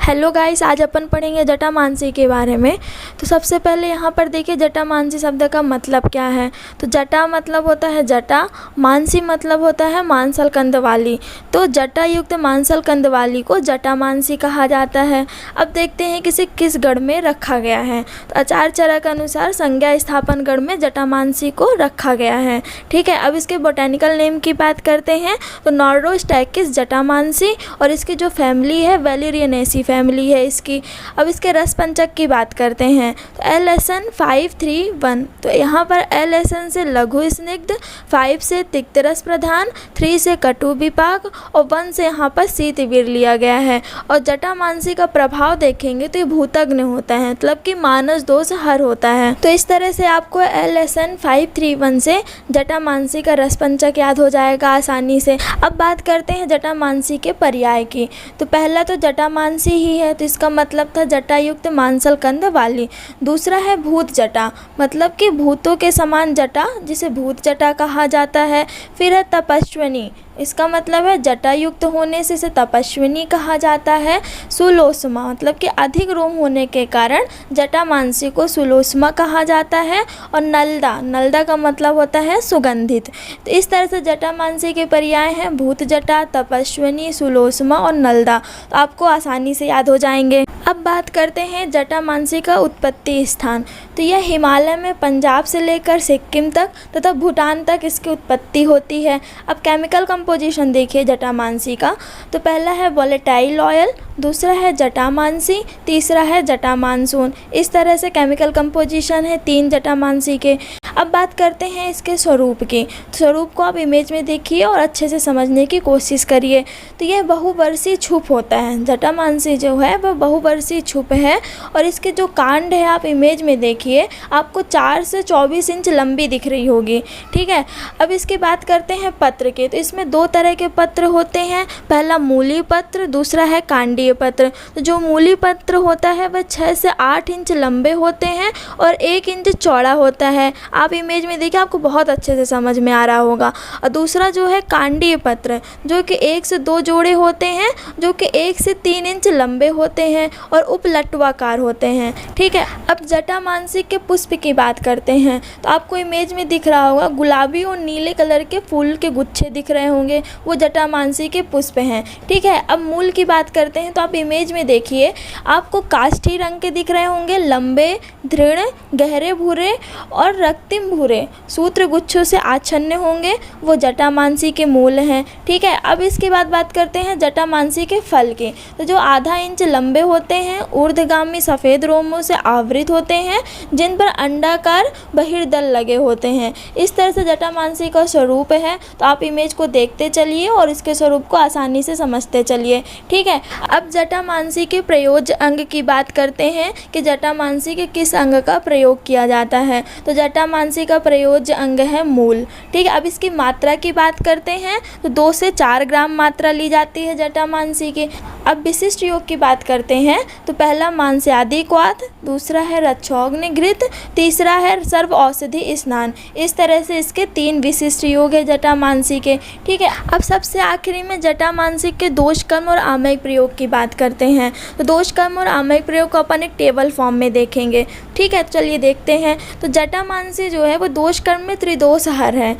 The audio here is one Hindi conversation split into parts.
हेलो गाइस, आज अपन पढ़ेंगे जटामांसी के बारे में। तो सबसे पहले यहाँ पर देखिए जटामांसी शब्द का मतलब क्या है। तो जटा मतलब होता है जटा, मानसी मतलब होता है मांसल कंद वाली। तो जटा युक्त मांसल कंद वाली को जटामांसी कहा जाता है। अब देखते हैं कि इसे किस गढ़ में रखा गया है। तो आचार्य चरक के अनुसार संज्ञा स्थापन गढ़ में जटामांसी को रखा गया है। ठीक है, अब इसके बोटेनिकल नेम की बात करते हैं। तो नॉर्डोस्टैकिस जटामांसी, और इसकी जो फैमिली है वेलेरियनेसी फैमिली है इसकी। अब इसके रस पंचक की बात करते हैं। तो LSN 531, तो यहाँ पर LSN से लघु स्निग्ध, 5 से तिक्त रस प्रधान, 3 से कटु विपाक और 1 से यहाँ पर शीतवीर लिया गया है। और जटामांसी का प्रभाव देखेंगे तो ये भूतग्न होता है, मतलब कि मानस दोष हर होता है। तो इस तरह से आपको LSN 531 से जटामांसी का रस पंचक याद हो जाएगा आसानी से। अब बात करते हैं जटामांसी के पर्याय की। तो पहला तो जटामांसी ही है, तो इसका मतलब था जटायुक्त मांसल कंद वाली। दूसरा है भूत जटा, मतलब कि भूतों के समान जटा, जिसे भूत जटा कहा जाता है। फिर है तपस्विनी, इसका मतलब है जटायुक्त होने से इसे तपस्विनी कहा जाता है। सुलोष्मा, मतलब कि अधिक रोम होने के कारण जटामांसी को सुलोष्मा कहा जाता है। और नलदा, नलदा का मतलब होता है सुगंधित। तो इस तरह से जटामांसी के पर्याय हैं भूत जटा, तपस्विनी, सुलोष्मा और नलदा। तो आपको आसानी से याद हो जाएंगे। अब बात करते हैं जटामांसी का उत्पत्ति स्थान। तो यह हिमालय में पंजाब से लेकर सिक्किम तक तथा भूटान तक इसकी उत्पत्ति होती है। अब केमिकल कंपोजिशन देखिए जटामांसी का। तो पहला है वोलेटाइल ऑयल, दूसरा है जटामांसी, तीसरा है जटामानसून। इस तरह से केमिकल कंपोजिशन है 3 जटामांसी के। अब बात करते हैं इसके स्वरूप की। स्वरूप को आप इमेज में देखिए और अच्छे से समझने की कोशिश करिए। तो यह बहुवर्षीय छुप होता है, जटामांसी जो है वह बहुवर्षीय छुप है। और इसके जो कांड है आप इमेज में देखिए, आपको 4 से 24 इंच लंबी दिख रही होगी। ठीक है, अब इसकी बात करते हैं पत्र के। तो इसमें 2 तरह के पत्र होते हैं, पहला मूली पत्र, दूसरा है कांडीय पत्र। तो जो मूली पत्र होता है वह 6 से 8 इंच लंबे होते हैं और 1 इंच चौड़ा होता है। आप इमेज में देखिए, आपको बहुत अच्छे से समझ में आ रहा होगा। और दूसरा जो है कांडीय पत्र, जो कि 1 से 2 जोड़े होते हैं, जो कि 1 से 3 इंच लंबे होते हैं और उपलटवाकार होते हैं। ठीक है, अब जटामांसी के पुष्प की बात करते हैं। तो आपको इमेज में दिख रहा होगा गुलाबी और नीले कलर के फूल के गुच्छे दिख रहे होंगे, वो जटामांसी के पुष्प हैं। ठीक है, अब मूल की बात करते हैं। तो आप इमेज में देखिए, आपको काष्ठी रंग के दिख रहे होंगे, लंबे, दृढ़, गहरे भूरे और रक्तिम भूरे सूत्र गुच्छों से आच्छन्न होंगे, वो जटामांसी के मूल हैं। ठीक है, अब इसके बाद बात करते हैं जटामांसी के फल की। तो जो आधा इंच लंबे होते हैं, ऊर्ध्वगामी सफ़ेद रोमों से आवृत होते हैं, जिन पर अंडाकार बहिर्दल लगे होते हैं। इस तरह से जटामांसी का स्वरूप है। तो आप इमेज को देखते चलिए और इसके स्वरूप को आसानी से समझते चलिए। ठीक है, अब जटामांसी के प्रयोज्य अंग की बात करते हैं कि जटामांसी के किस अंग का प्रयोग किया जाता है। तो जटामांसी का प्रयोज्य अंग है मूल। ठीक है, अब इसकी मात्रा की बात करते हैं। तो 2 से 4 ग्राम मात्रा ली जाती है जटामांसी की। अब विशिष्ट योग की बात करते हैं। तो पहला मांस्यादि क्वाथ, दूसरा है रक्षोग्नि घृत, तीसरा है सर्व औषधि स्नान। इस तरह से इसके 3 विशिष्ट योग है जटामांसी के। ठीक है, अब सबसे आखिरी में जटामांसी के दोष कर्म और आमयिक प्रयोग की बात करते हैं। तो दोष कर्म और आमयिक प्रयोग को अपन एक टेबल फॉर्म में देखेंगे। ठीक है, चलिए देखते हैं। तो जटामांसी जो है वो दोष कर्म में त्रिदोषहर है।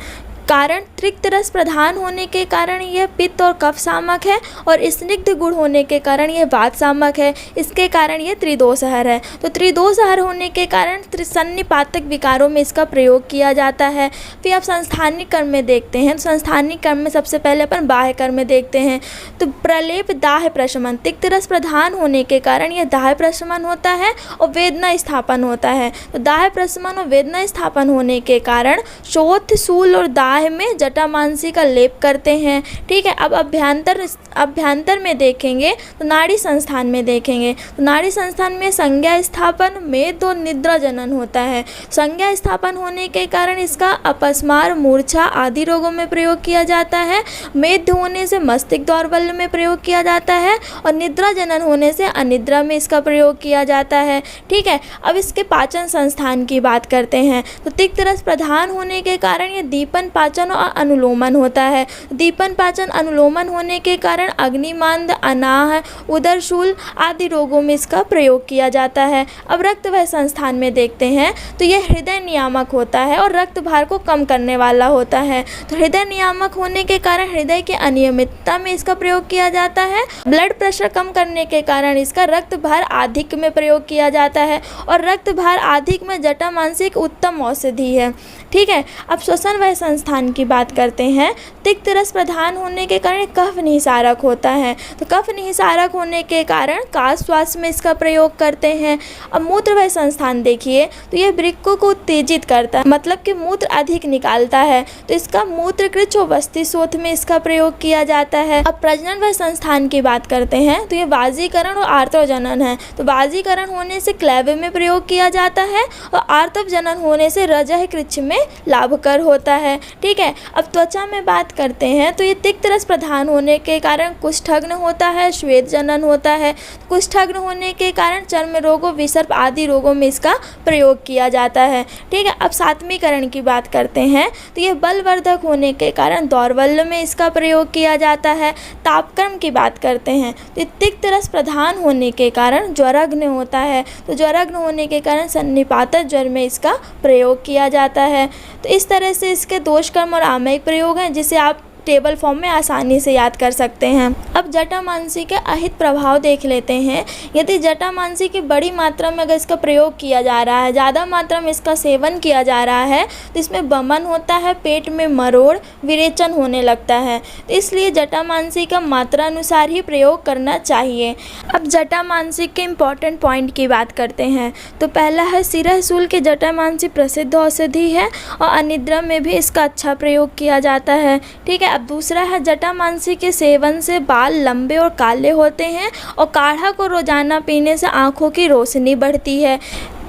कारण त्रिक्त रस प्रधान होने के कारण यह पित्त और कफ सामक है, और स्निग्ध गुण होने के कारण यह वात सामक है। इसके कारण यह त्रिदोषहर है। तो त्रिदोषहर होने के कारण त्रिसन्निपातक विकारों में इसका प्रयोग किया जाता है। फिर आप संस्थानिक कर्म में देखते हैं। तो संस्थानिक कर्म में सबसे पहले अपन बाह्य कर्म में देखते हैं। तो प्रलेप दाह प्रशमन, तिक्त रस प्रधान होने के कारण यह दाह प्रशमन होता है और वेदना स्थापन होता है। तो दाह प्रशमन और वेदना स्थापन होने के कारण शोथ, शूल और दाह में जटामांसी का लेप करते हैं। ठीक है, अब अभ्यंतर में देखेंगे तो नाड़ी संस्थान में देखेंगे। तो नाड़ी संस्थान में संज्ञा स्थापन, मेद और निद्रा जनन होता है। संज्ञा स्थापन होने के कारण इसका अपस्मार, मूर्छा आदि रोगों में प्रयोग किया जाता है। मेद होने से मस्तिष्क दौर्बल्य में प्रयोग किया जाता है और निद्रा जनन होने से अनिद्रा में इसका प्रयोग किया जाता है। ठीक है, अब इसके पाचन संस्थान की बात करते हैं। तो तिक्त रस प्रधान होने के कारण ये दीपन पाचन और अनुलोमन होता है। दीपन पाचन अनुलोमन होने के कारण अग्निमांद, अनाह, उदरशूल आदि रोगों में इसका प्रयोग किया जाता है। अब रक्त वह संस्थान में देखते हैं तो यह हृदय नियामक होता है और रक्त भार को कम करने वाला होता है। तो हृदय नियामक होने के कारण हृदय की अनियमितता में इसका प्रयोग किया जाता है। ब्लड प्रेशर कम करने के कारण इसका रक्त भार अधिक में प्रयोग किया जाता है और रक्त भार अधिक में जटामांसी एक उत्तम औषधि है। ठीक है, अब श्वसन वह संस्थान की बात करते हैं। तिक्त रस प्रधान होने के कारण कफ निःसारक होता है। तो कफ निःसारक होने के कारण काश श्वास में इसका प्रयोग करते हैं। अब मूत्र वह संस्थान देखिए तो यह वृक्कों को उत्तेजित करता है, मतलब कि मूत्र अधिक निकालता है, तो इसका मूत्रकृच्छ व वस्ति शोथ में इसका प्रयोग किया जाता है। अब प्रजनन वह संस्थान की बात करते हैं तो यह बाजीकरण और आर्तव जनन है। तो बाजीकरण होने से क्लैव में प्रयोग किया जाता है और आर्तव जनन होने से रजह कृच्छ में लाभकर होता है। ठीक है, अब त्वचा में बात करते हैं तो ये तिक्त रस प्रधान होने के कारण कुष्ठग्न होता है, श्वेत जनन होता है। कुष्ठग्न होने के कारण चर्म रोगों, विसर्प आदि रोगों में इसका प्रयोग किया जाता है। ठीक है, अब सात्मीकरण की बात करते हैं तो ये बलवर्धक होने के कारण दौर्बल्य में इसका प्रयोग किया जाता है। तापक्रम की बात करते हैं तो तिक्त रस प्रधान होने के कारण ज्वरग्न होता है। तो ज्वरग्न होने के कारण सन्निपातक ज्वर में इसका प्रयोग किया जाता है। तो इस तरह से इसके दोषकर्म और आमयिक प्रयोग हैं जिसे आप टेबल फॉर्म में आसानी से याद कर सकते हैं। अब जटामांसी के अहित प्रभाव देख लेते हैं। यदि जटामांसी की बड़ी मात्रा में अगर इसका प्रयोग किया जा रहा है, ज़्यादा मात्रा में इसका सेवन किया जा रहा है तो इसमें बमन होता है, पेट में मरोड़, विरेचन होने लगता है। तो इसलिए जटामांसी का मात्रा अनुसार ही प्रयोग करना चाहिए। अब जटामांसी के इम्पॉर्टेंट पॉइंट की बात करते हैं तो पहला है शिरःशूल के जटामांसी प्रसिद्ध औषधि है और अनिद्रा में भी इसका अच्छा प्रयोग किया जाता है। ठीक है, अब दूसरा है जटामांसी के सेवन से बाल लंबे और काले होते हैं और काढ़ा को रोजाना पीने से आँखों की रोशनी बढ़ती है।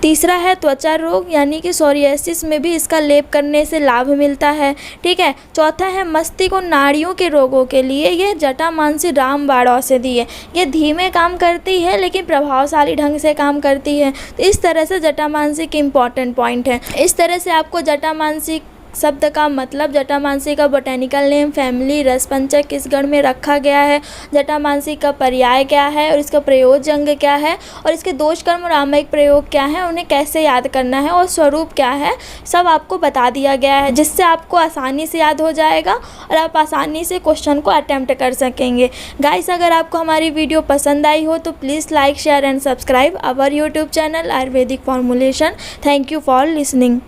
तीसरा है त्वचा रोग यानी कि सोरियासिस में भी इसका लेप करने से लाभ मिलता है। ठीक है, चौथा है मस्तिष्क और नाड़ियों के रोगों के लिए यह जटामांसी रामबाण औषधि है। यह धीमे काम करती है लेकिन प्रभावशाली ढंग से काम करती है। तो इस तरह से जटामांसी के इम्पॉर्टेंट पॉइंट है। इस तरह से आपको जटामांसी शब्द का मतलब, जटामांसी का बोटेनिकल नेम, फैमिली, रसपंचक किस गण में रखा गया है, जटामांसी का पर्याय क्या है और इसका प्रयोजंग क्या है और इसके दोषकर्म और आमयिक प्रयोग क्या है, उन्हें कैसे याद करना है और स्वरूप क्या है, सब आपको बता दिया गया है जिससे आपको आसानी से याद हो जाएगा और आप आसानी से क्वेश्चन को अटेम्प्ट कर सकेंगे। गाइस, अगर आपको हमारी वीडियो पसंद आई हो तो please like, share and subscribe our YouTube channel ayurvedic formulation. Thank you for listening.